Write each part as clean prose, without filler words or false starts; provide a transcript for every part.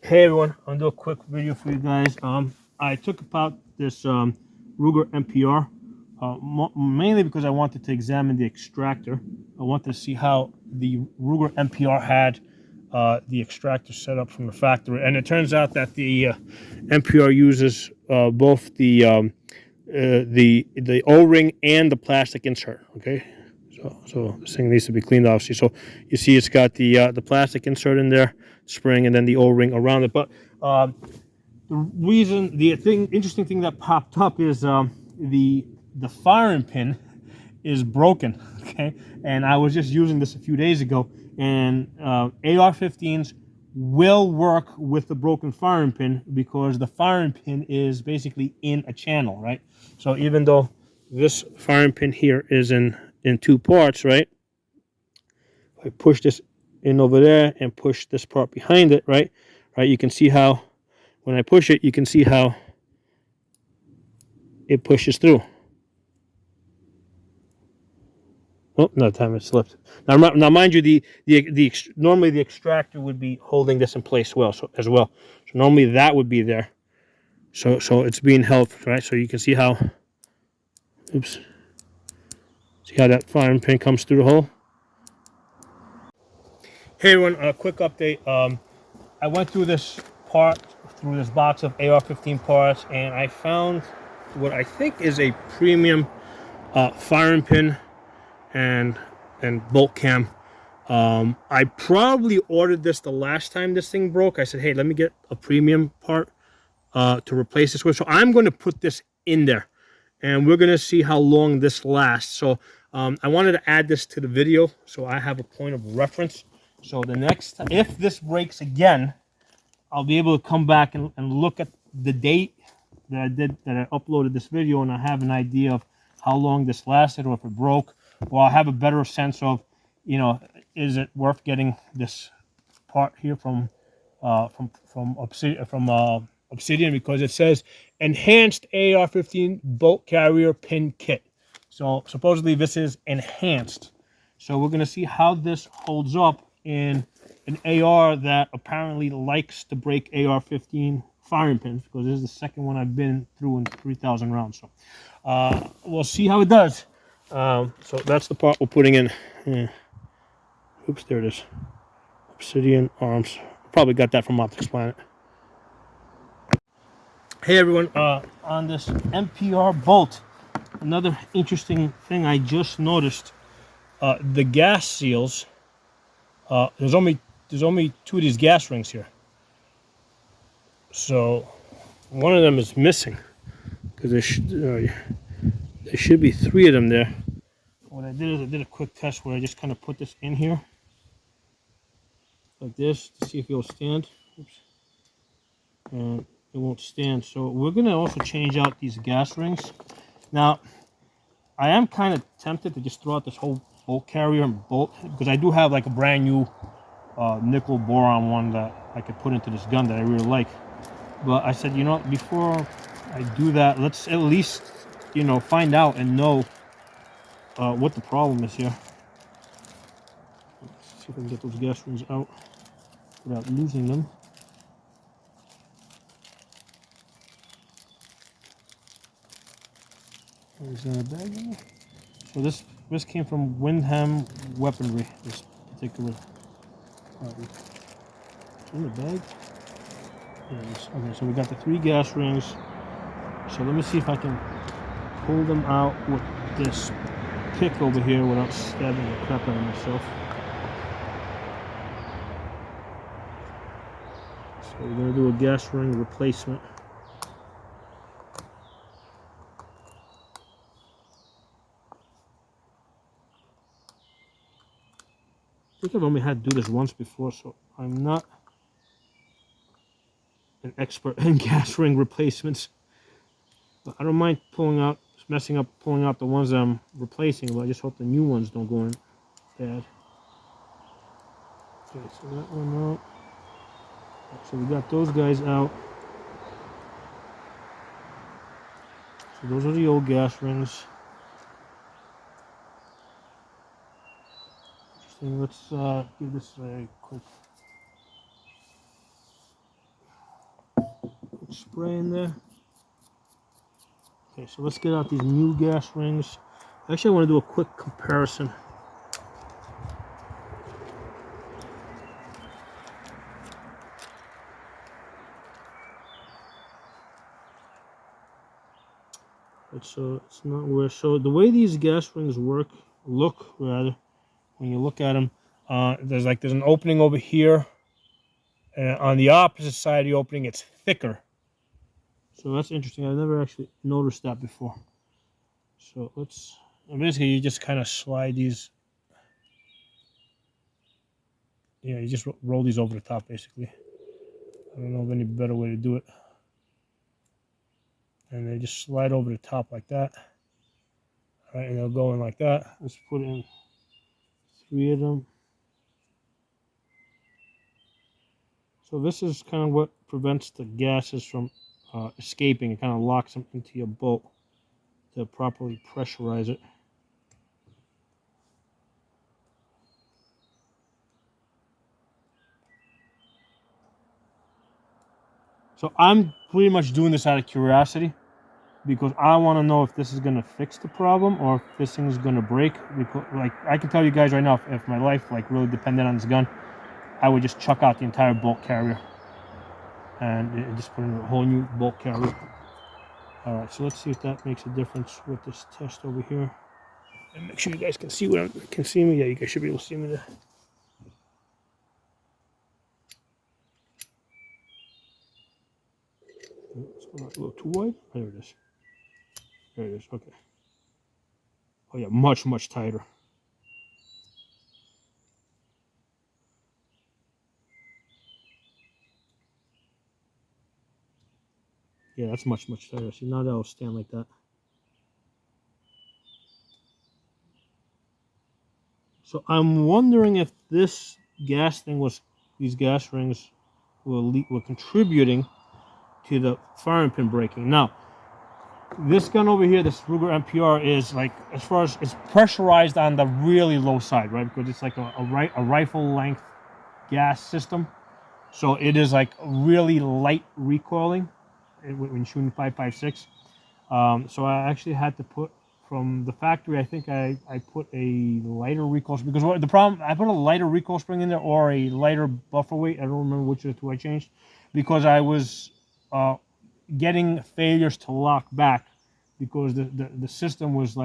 Hey everyone, I'm gonna do a quick video for you guys. I took apart this Ruger MPR mainly because I wanted to examine the extractor. I wanted to see how the Ruger MPR had the extractor set up from the factory, and it turns out that the MPR uses both the O-ring and the plastic insert. Okay, so this thing needs to be cleaned, obviously. So you see, it's got the plastic insert in there, spring, and then the O-ring around it. But interesting thing that popped up is the firing pin is broken. Okay, and I was just using this a few days ago, and AR-15s will work with the broken firing pin because the firing pin is basically in a channel, right? So even though this firing pin here is in two parts, right? If I push this in over there and push this part behind it, right? You can see how when I push it, you can see how it pushes through. Oh, no, time it slipped. Now, mind you, normally the extractor would be holding this in place as well. So normally that would be there. So it's being held, right? So you can see how, oops, see how that firing pin comes through the hole. Hey everyone, a quick update. I went through this box of AR-15 parts, and I found what I think is a premium firing pin and bolt cam. I probably ordered this the last time this thing broke. I said, hey, let me get a premium part to replace this with. So I'm going to put this in there, and we're going to see how long this lasts. So I wanted to add this to the video so I have a point of reference. So the next time, if this breaks again, I'll be able to come back and look at the date that I uploaded this video, and I have an idea of how long this lasted, or if it broke, or I'll have a better sense of, is it worth getting this part here from Obsidian, because it says enhanced AR-15 bolt carrier pin kit. So supposedly this is enhanced. So we're going to see how this holds up in an AR that apparently likes to break AR-15 firing pins, because this is the second one I've been through in 3,000 rounds. So we'll see how it does. So that's the part we're putting in. Oops, there it is. Obsidian arms. Probably got that from Optics Planet. Hey everyone, on this MPR bolt, another interesting thing I just noticed. The gas seals. There's only two of these gas rings here. So one of them is missing, because there should be three of them there. What I did is I did a quick test where I just kind of put this in here like this to see if it will stand. Oops. And it won't stand. So we're going to also change out these gas rings. Now, I am kind of tempted to just throw out this whole bolt carrier and bolt, because I do have like a brand new nickel boron one that I could put into this gun that I really like. But I said, before I do that, let's at least, find out and know what the problem is here. Let's see if I can get those gas rings out without losing them. There's a bag in there. So this came from Windham Weaponry, this particular product. In the bag. There it is. Okay, so we got the three gas rings. So let me see if I can pull them out with this pick over here without stabbing the crap out of myself. So we're going to do a gas ring replacement. I think I've only had to do this once before, so I'm not an expert in gas ring replacements. But I don't mind pulling out the ones that I'm replacing, but I just hope the new ones don't go in bad. Okay, so that one out. So we got those guys out. So those are the old gas rings. Interesting. Let's give this a quick spray in there. Okay, so let's get out these new gas rings. Actually, I want to do a quick comparison. So it's not where. So the way these gas rings look rather, when you look at them, there's an opening over here, and on the opposite side of the opening, it's thicker. So that's interesting. I've never actually noticed that before. So basically you just kind of slide these. Yeah, you just roll these over the top, basically. I don't know of any better way to do it. And they just slide over the top like that. All right, and they'll go in like that. Let's put in 3 of them. So this is kind of what prevents the gases from escaping. It kind of locks them into your bolt to properly pressurize it. So I'm pretty much doing this out of curiosity, because I want to know if this is going to fix the problem or if this thing is going to break. Because, like, I can tell you guys right now, if my life really depended on this gun, I would just chuck out the entire bolt carrier and just put in a whole new bolt carrier. All right, so let's see if that makes a difference with this test over here. And make sure you guys can see me. Yeah, you guys should be able to see me there. It's going a little too wide. There it is. There it is. Okay. Oh yeah, much tighter. Yeah, that's much tighter. See, now that'll stand like that. So I'm wondering if this these gas rings were contributing to the firing pin breaking. Now, this gun over here, this Ruger MPR, is like, as far as it's pressurized on the really low side, right? Because it's like a rifle length gas system. So it is like really light recoiling when shooting 5.56. So I actually had to put, from the factory, I think I put a lighter recoil spring, because the problem, I put a lighter recoil spring in there or a lighter buffer weight. I don't remember which of the two I changed, because I was getting failures to lock back, because the system was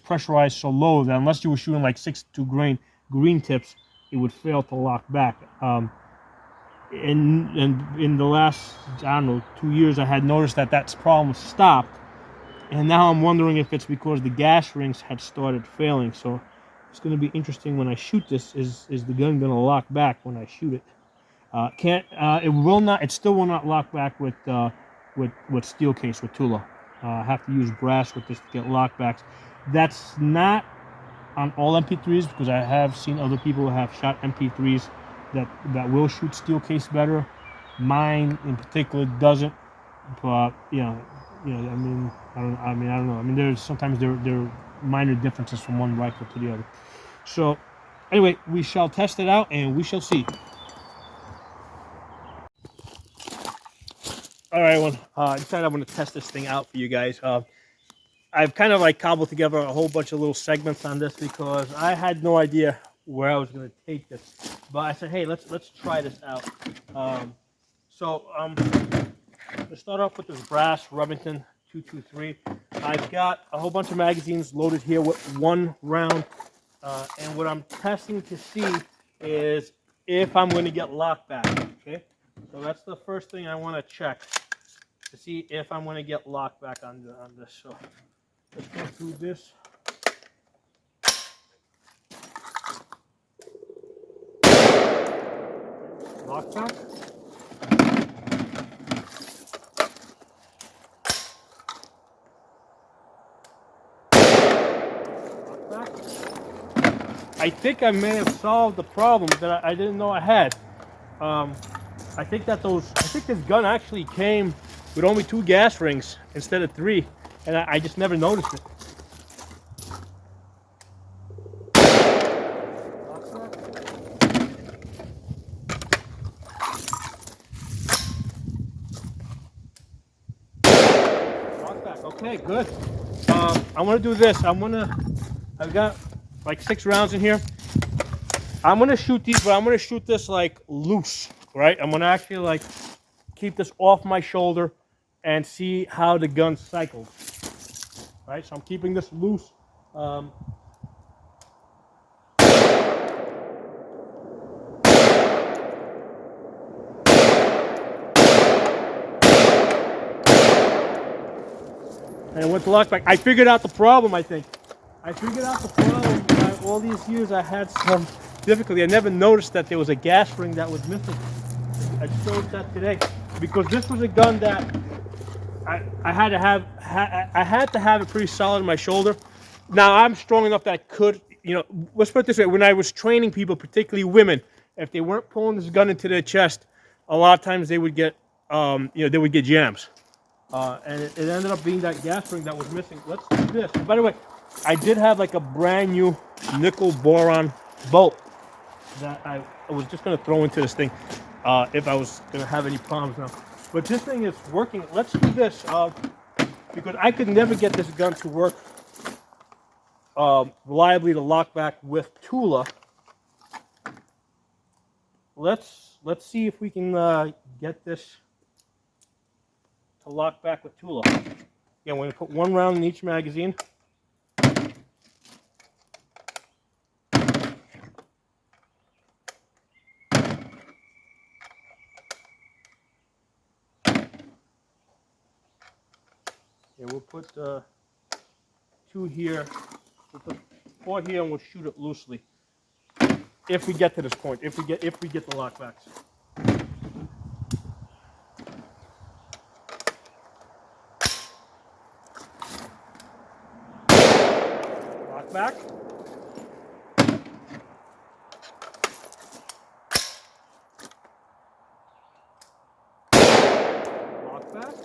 pressurized so low that unless you were shooting like 6.2 green tips, it would fail to lock back. And in the last, I don't know, 2 years, I had noticed that problem stopped, and now I'm wondering if it's because the gas rings had started failing. So it's going to be interesting when I shoot this. Is the gun going to lock back when I shoot it? It still will not lock back with steel case, with Tula. I have to use brass with this to get lockbacks. That's not on all MP3s, because I have seen other people who have shot MP3s that will shoot steel case better. Mine in particular doesn't, but I mean, I don't know. I mean, there's sometimes there are minor differences from one rifle to the other. So anyway, we shall test it out and we shall see. All right, everyone. I decided I want to test this thing out for you guys. I've kind of like cobbled together a whole bunch of little segments on this, because I had no idea where I was going to take this. But I said, hey, let's try this out. Let's start off with this brass Remington 223. I've got a whole bunch of magazines loaded here with 1 round. And what I'm testing to see is if I'm going to get locked back. Okay, so that's the first thing I want to check, to see if I'm going to get locked back on this. So let's go through this. Lock back. I think I may have solved the problem that I didn't know I had. I think this gun actually came with only 2 gas rings instead of 3, and I just never noticed it. Okay, good. I want to do this. I've got like 6 rounds in here. I'm gonna shoot these, but I'm gonna shoot this like loose, right? I'm gonna actually like keep this off my shoulder and see how the gun cycles, right? So I'm keeping this loose. And it went to lockback. I figured out the problem, I think. I figured out the problem. All these years I had some difficulty. I never noticed that there was a gas ring that was missing. I just noticed that today. Because this was a gun that I had to have it pretty solid in my shoulder. Now I'm strong enough that I could, let's put it this way. When I was training people, particularly women, if they weren't pulling this gun into their chest, a lot of times they would get, they would get jams. And it ended up being that gas ring that was missing. Let's do this. By the way, I did have like a brand new nickel boron bolt that I was just going to throw into this thing if I was going to have any problems now. But this thing is working. Let's do this because I could never get this gun to work reliably to lock back with Tula. Let's see if we can get this to lock back with Tula. Again, we're going to put 1 round in each magazine. Yeah, we'll put 2 here. We'll put 4 here, and we'll shoot it loosely. If we get to this point, if we get the lockbacks. Lockback. Lockback.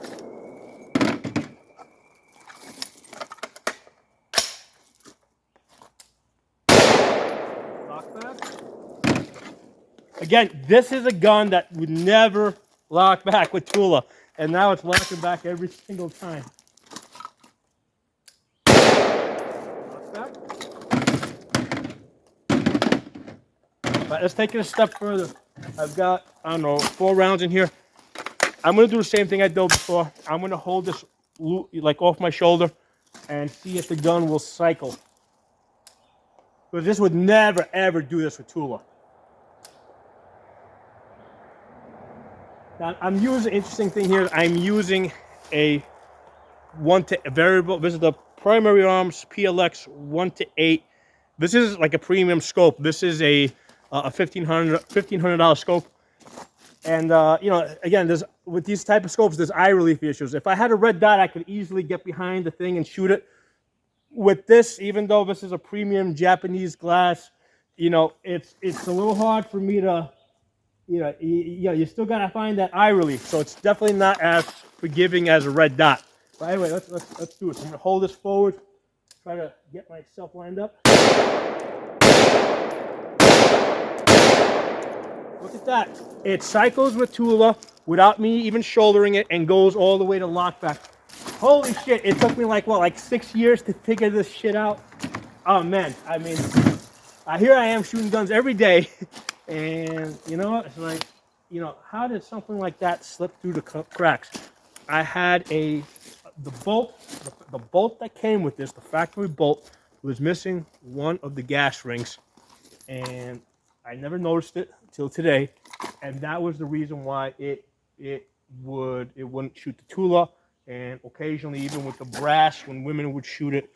Again, this is a gun that would never lock back with Tula, and now it's locking back every single time. Lock back. But let's take it a step further. I've got, I don't know, 4 rounds in here. I'm going to do the same thing I did before. I'm going to hold this like off my shoulder and see if the gun will cycle. Because this would never, ever do this with Tula. Now, I'm using, interesting thing here, I'm using a variable. This is the Primary Arms PLX 1:8. This is like a premium scope. This is a $1,500 scope. And, again, with these type of scopes, there's eye relief issues. If I had a red dot, I could easily get behind the thing and shoot it. With this, even though this is a premium Japanese glass, it's a little hard for me to, you still got to find that eye relief. So it's definitely not as forgiving as a red dot. But anyway, let's do it. So I'm going to hold this forward, try to get myself lined up. Look at that. It cycles with Tula without me even shouldering it and goes all the way to lockback. Holy shit, it took me like 6 years to figure this shit out. Oh man, I mean, here I am shooting guns every day, and you know what, it's like, how did something like that slip through the cracks? I had the bolt that came with this, the factory bolt, was missing one of the gas rings, and I never noticed it until today, and that was the reason why it wouldn't shoot the Tula. And occasionally, even with the brass, when women would shoot it,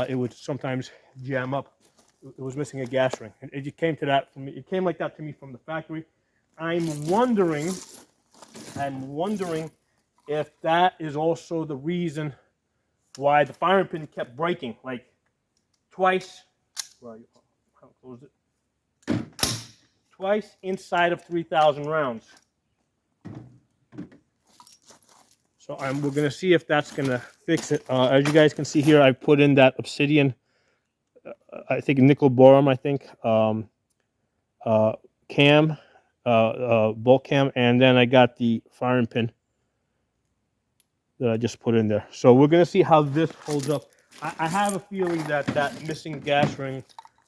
it would sometimes jam up. It was missing a gas ring. And it came to that from me. It came like that to me from the factory. I'm wondering if that is also the reason why the firing pin kept breaking, like twice. Well, how close it? Twice inside of 3,000 rounds. So we're going to see if that's going to fix it. As you guys can see here, I put in that obsidian, I think nickel boron, cam, bolt cam, and then I got the firing pin. that I just put in there. So we're gonna see how this holds up. I have a feeling that that missing gas ring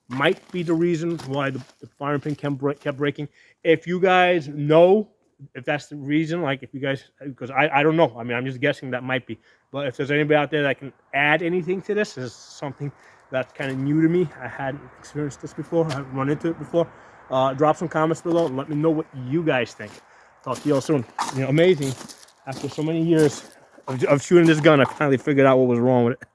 might be the reason why the firing pin kept breaking. If you guys know if that's the reason, like if you guys, because I don't know. I mean, I'm just guessing that might be. But if there's anybody out there that can add anything to this, this is something that's kind of new to me. I hadn't experienced this before. I haven't run into it before. Drop some comments below and let me know what you guys think. Talk to you all soon. You know, amazing. After so many years of shooting this gun, I finally figured out what was wrong with it.